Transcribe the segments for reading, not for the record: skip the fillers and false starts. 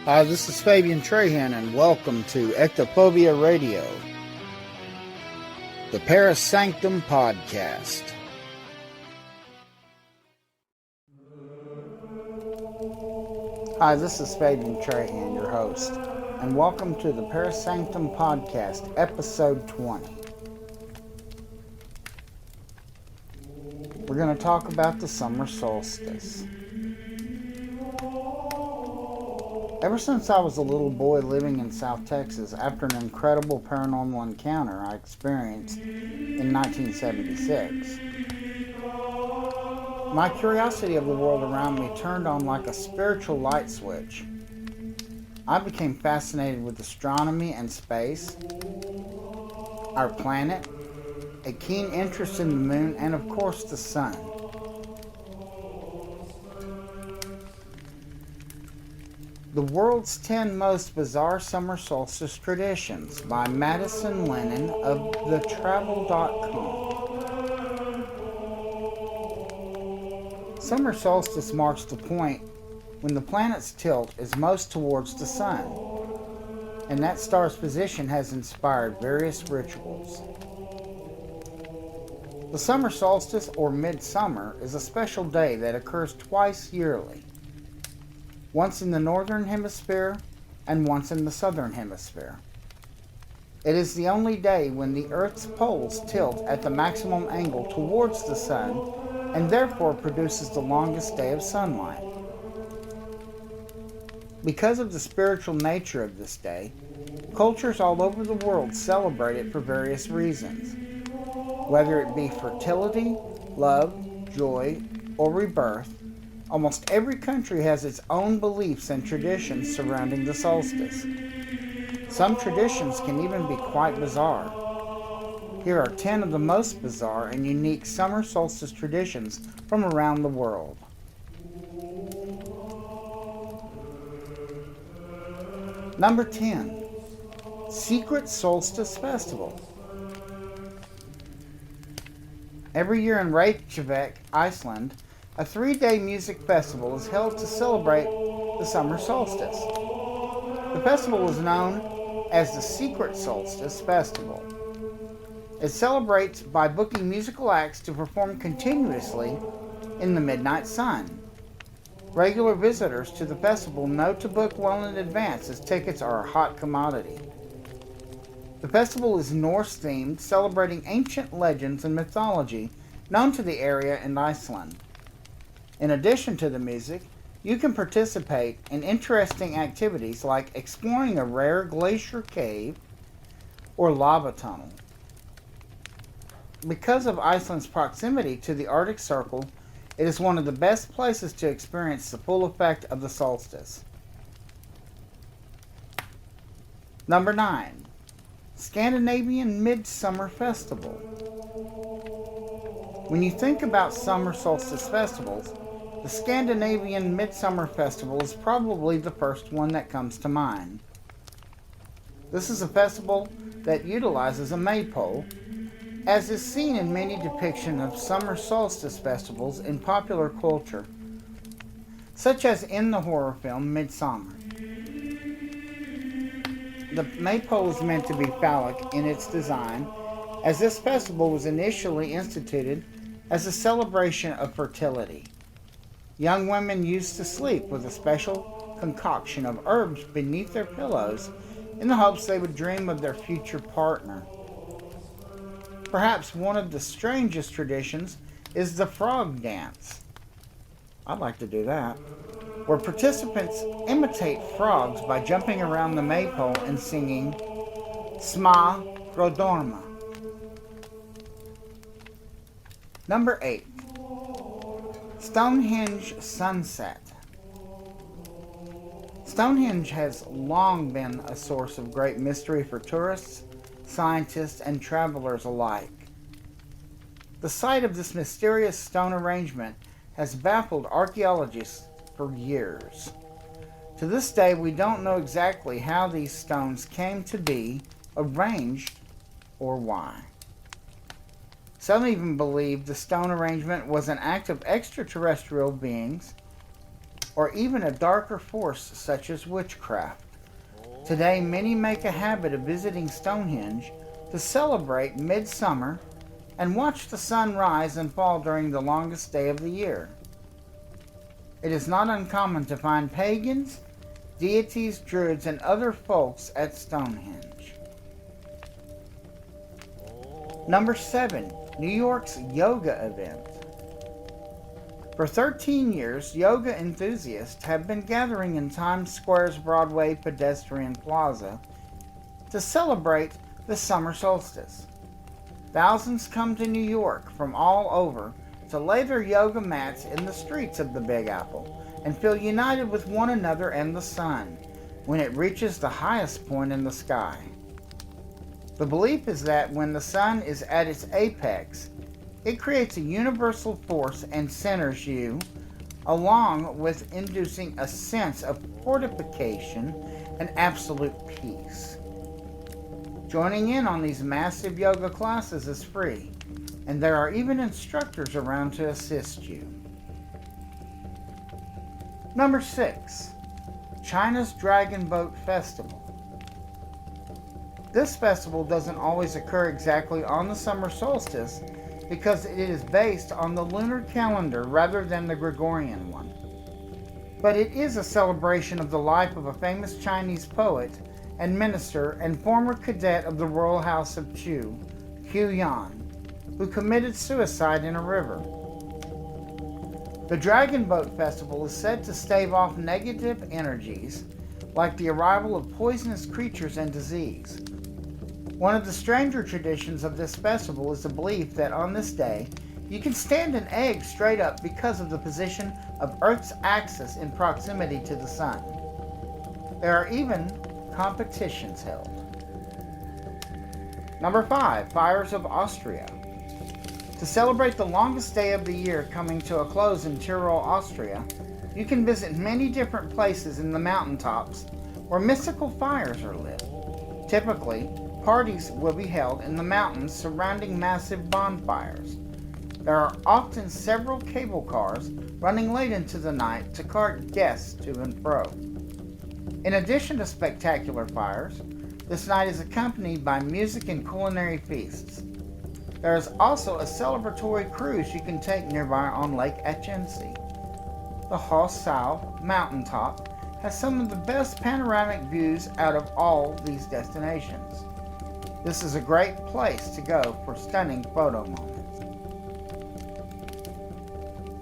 Hi, this is Fabian Trahan, and welcome to Ectophobia Radio, the Paris Sanctum podcast. Hi, this is Fabian Trahan, your host, and welcome to the Paris Sanctum podcast, episode 20. We're going to talk about the summer solstice. Ever since I was a little boy living in South Texas, after an incredible paranormal encounter I experienced in 1976, my curiosity of the world around me turned on like a spiritual light switch. I became fascinated with astronomy and space, our planet, a keen interest in the moon, and of course the sun. The World's 10 Most Bizarre Summer Solstice Traditions by Madison Lennon of thetravel.com. Summer solstice marks the point when the planet's tilt is most towards the sun, and that star's position has inspired various rituals. The summer solstice, or midsummer, is a special day that occurs twice yearly. Once in the northern hemisphere and once in the southern hemisphere. It is the only day when the Earth's poles tilt at the maximum angle towards the sun and therefore produces the longest day of sunlight. Because of the spiritual nature of this day, cultures all over the world celebrate it for various reasons, whether it be fertility, love, joy, or rebirth. Almost every country has its own beliefs and traditions surrounding the solstice. Some traditions can even be quite bizarre. Here are 10 of the most bizarre and unique summer solstice traditions from around the world. Number 10. Secret Solstice Festival. Every year in Reykjavik, Iceland, a 3-day music festival is held to celebrate the summer solstice. The festival is known as the Secret Solstice Festival. It celebrates by booking musical acts to perform continuously in the midnight sun. Regular visitors to the festival know to book well in advance, as tickets are a hot commodity. The festival is Norse-themed, celebrating ancient legends and mythology known to the area and Iceland. In addition to the music, you can participate in interesting activities like exploring a rare glacier cave or lava tunnel. Because of Iceland's proximity to the Arctic Circle, it is one of the best places to experience the full effect of the solstice. Number 9. Scandinavian Midsummer Festival. When you think about summer solstice festivals, the Scandinavian Midsummer Festival is probably the first one that comes to mind. This is a festival that utilizes a maypole, as is seen in many depictions of summer solstice festivals in popular culture, such as in the horror film Midsummer. The maypole is meant to be phallic in its design, as this festival was initially instituted as a celebration of fertility. Young women used to sleep with a special concoction of herbs beneath their pillows in the hopes they would dream of their future partner. Perhaps one of the strangest traditions is the frog dance. I'd like to do that. Where participants imitate frogs by jumping around the maypole and singing Sma Rodorma. Number 8. Stonehenge Sunset. Stonehenge has long been a source of great mystery for tourists, scientists, and travelers alike. The site of this mysterious stone arrangement has baffled archaeologists for years. To this day, we don't know exactly how these stones came to be arranged or why. Some even believe the stone arrangement was an act of extraterrestrial beings or even a darker force such as witchcraft. Today, many make a habit of visiting Stonehenge to celebrate midsummer and watch the sun rise and fall during the longest day of the year. It is not uncommon to find pagans, deities, druids, and other folks at Stonehenge. Number 7. New York's yoga event. For 13 years, yoga enthusiasts have been gathering in Times Square's Broadway pedestrian plaza to celebrate the summer solstice. Thousands come to New York from all over to lay their yoga mats in the streets of the Big Apple and feel united with one another and the sun when it reaches the highest point in the sky. The belief is that when the sun is at its apex, it creates a universal force and centers you, along with inducing a sense of fortification and absolute peace. Joining in on these massive yoga classes is free, and there are even instructors around to assist you. Number 6. China's Dragon Boat Festival. This festival doesn't always occur exactly on the summer solstice because it is based on the lunar calendar rather than the Gregorian one. But it is a celebration of the life of a famous Chinese poet and minister and former cadet of the Royal House of Chu, Hu Yan, who committed suicide in a river. The Dragon Boat Festival is said to stave off negative energies like the arrival of poisonous creatures and disease. One of the stranger traditions of this festival is the belief that on this day, you can stand an egg straight up because of the position of Earth's axis in proximity to the sun. There are even competitions held. Number 5. Fires of Austria. To celebrate the longest day of the year coming to a close in Tyrol, Austria, you can visit many different places in the mountaintops where mystical fires are lit. Typically, parties will be held in the mountains surrounding massive bonfires. There are often several cable cars running late into the night to cart guests to and fro. In addition to spectacular fires, this night is accompanied by music and culinary feasts. There is also a celebratory cruise you can take nearby on Lake Achensi. The Hochsau mountaintop has some of the best panoramic views out of all these destinations. This is a great place to go for stunning photo moments.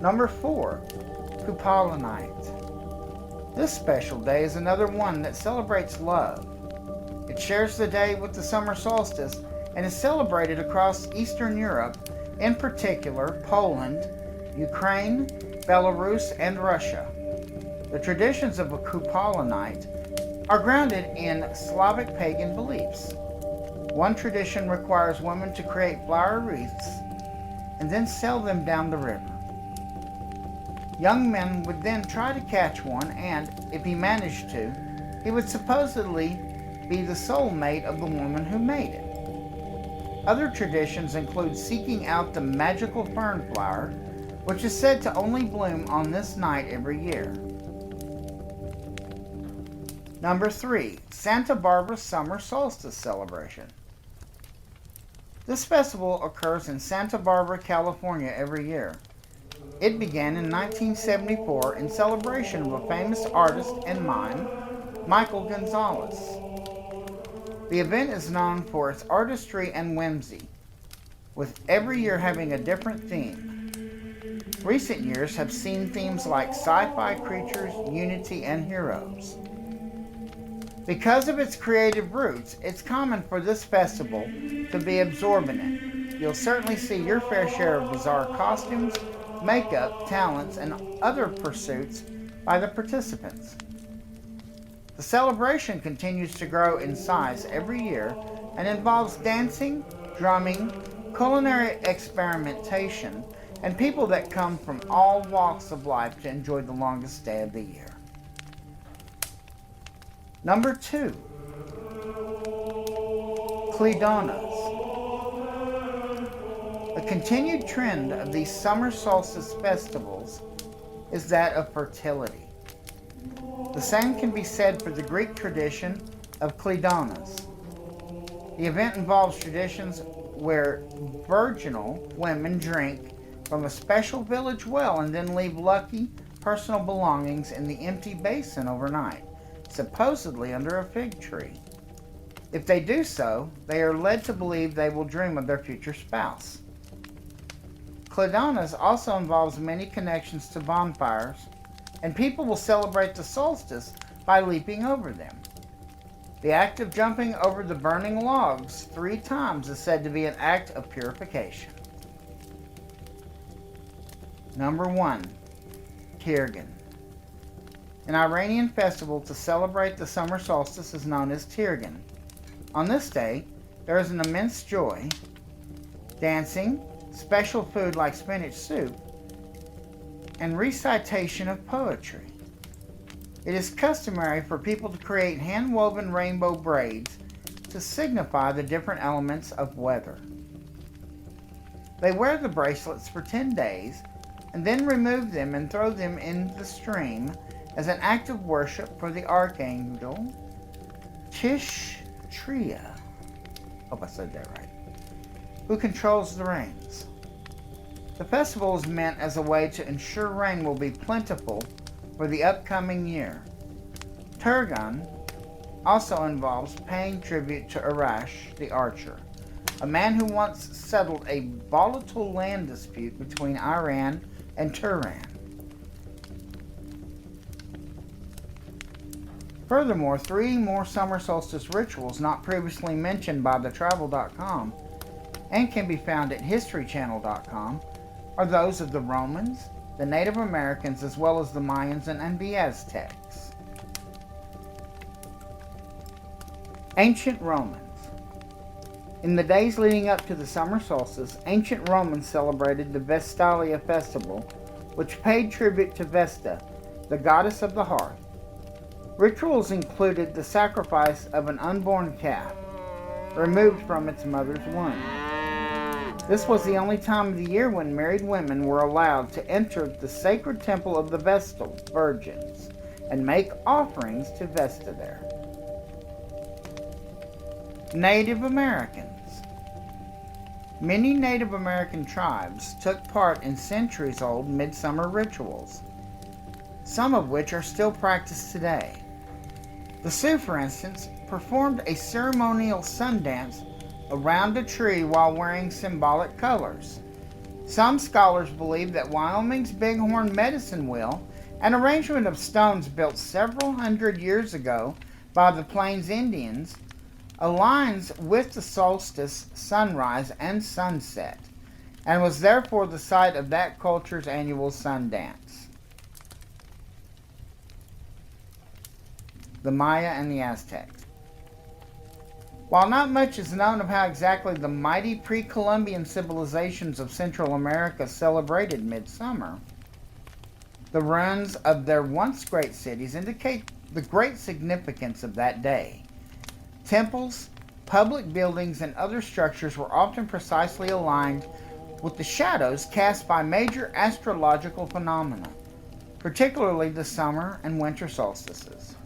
Number 4. Kupala Night. This special day is another one that celebrates love. It shares the day with the summer solstice and is celebrated across Eastern Europe, in particular Poland, Ukraine, Belarus, and Russia. The traditions of a Kupala Night are grounded in Slavic pagan beliefs. One tradition requires women to create flower wreaths and then sail them down the river. Young men would then try to catch one, and if he managed to, he would supposedly be the soulmate of the woman who made it. Other traditions include seeking out the magical fern flower, which is said to only bloom on this night every year. Number 3. Santa Barbara Summer Solstice Celebration. This festival occurs in Santa Barbara, California every year. It began in 1974 in celebration of a famous artist and mime, Michael Gonzalez. The event is known for its artistry and whimsy, with every year having a different theme. Recent years have seen themes like sci-fi creatures, unity, and heroes. Because of its creative roots, it's common for this festival to be absorbent. You'll certainly see your fair share of bizarre costumes, makeup, talents, and other pursuits by the participants. The celebration continues to grow in size every year and involves dancing, drumming, culinary experimentation, and people that come from all walks of life to enjoy the longest day of the year. Number 2. Kledonas. A continued trend of these summer solstice festivals is that of fertility. The same can be said for the Greek tradition of Kledonas. The event involves traditions where virginal women drink from a special village well and then leave lucky personal belongings in the empty basin overnight, supposedly under a fig tree. If they do so, they are led to believe they will dream of their future spouse. Kledonas also involves many connections to bonfires, and people will celebrate the solstice by leaping over them. The act of jumping over the burning logs 3 times is said to be an act of purification. Number 1. Tirgan. An Iranian festival to celebrate the summer solstice is known as Tirgan. On this day, there is an immense joy, dancing, special food like spinach soup, and recitation of poetry. It is customary for people to create hand-woven rainbow braids to signify the different elements of weather. They wear the bracelets for 10 days and then remove them and throw them in the stream as an act of worship for the archangel Tishtriya, hope I said that right, who controls the rains. The festival is meant as a way to ensure rain will be plentiful for the upcoming year. Turgan also involves paying tribute to Arash the archer, a man who once settled a volatile land dispute between Iran and Turan. Furthermore, 3 more summer solstice rituals not previously mentioned by thetravel.com and can be found at historychannel.com are those of the Romans, the Native Americans, as well as the Mayans and the Aztecs. Ancient Romans. In the days leading up to the summer solstice, ancient Romans celebrated the Vestalia festival, which paid tribute to Vesta, the goddess of the hearth. Rituals included the sacrifice of an unborn calf, removed from its mother's womb. This was the only time of the year when married women were allowed to enter the sacred temple of the Vestal Virgins and make offerings to Vesta there. Native Americans. Many Native American tribes took part in centuries-old midsummer rituals, some of which are still practiced today. The Sioux, for instance, performed a ceremonial sun dance around a tree while wearing symbolic colors. Some scholars believe that Wyoming's bighorn medicine wheel, an arrangement of stones built several hundred years ago by the Plains Indians, aligns with the solstice sunrise and sunset, and was therefore the site of that culture's annual sun dance. The Maya and the Aztecs. While not much is known of how exactly the mighty pre-Columbian civilizations of Central America celebrated midsummer, the ruins of their once great cities indicate the great significance of that day. Temples, public buildings, and other structures were often precisely aligned with the shadows cast by major astrological phenomena, particularly the summer and winter solstices.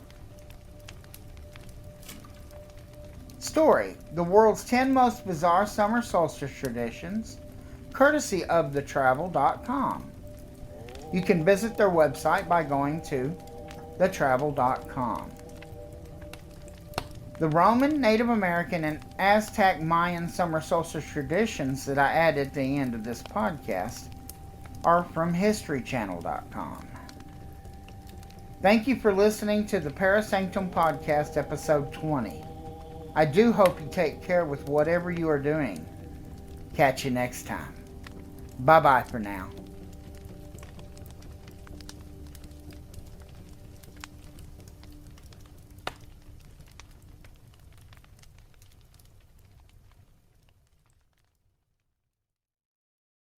Story: the world's 10 most bizarre summer solstice traditions, courtesy of thetravel.com. You can visit their website by going to thetravel.com. The Roman, Native American, and Aztec Mayan summer solstice traditions that I added at the end of this podcast are from historychannel.com. Thank you for listening to the Parasanctum Podcast, episode 20. I do hope you take care with whatever you are doing. Catch you next time. Bye-bye for now.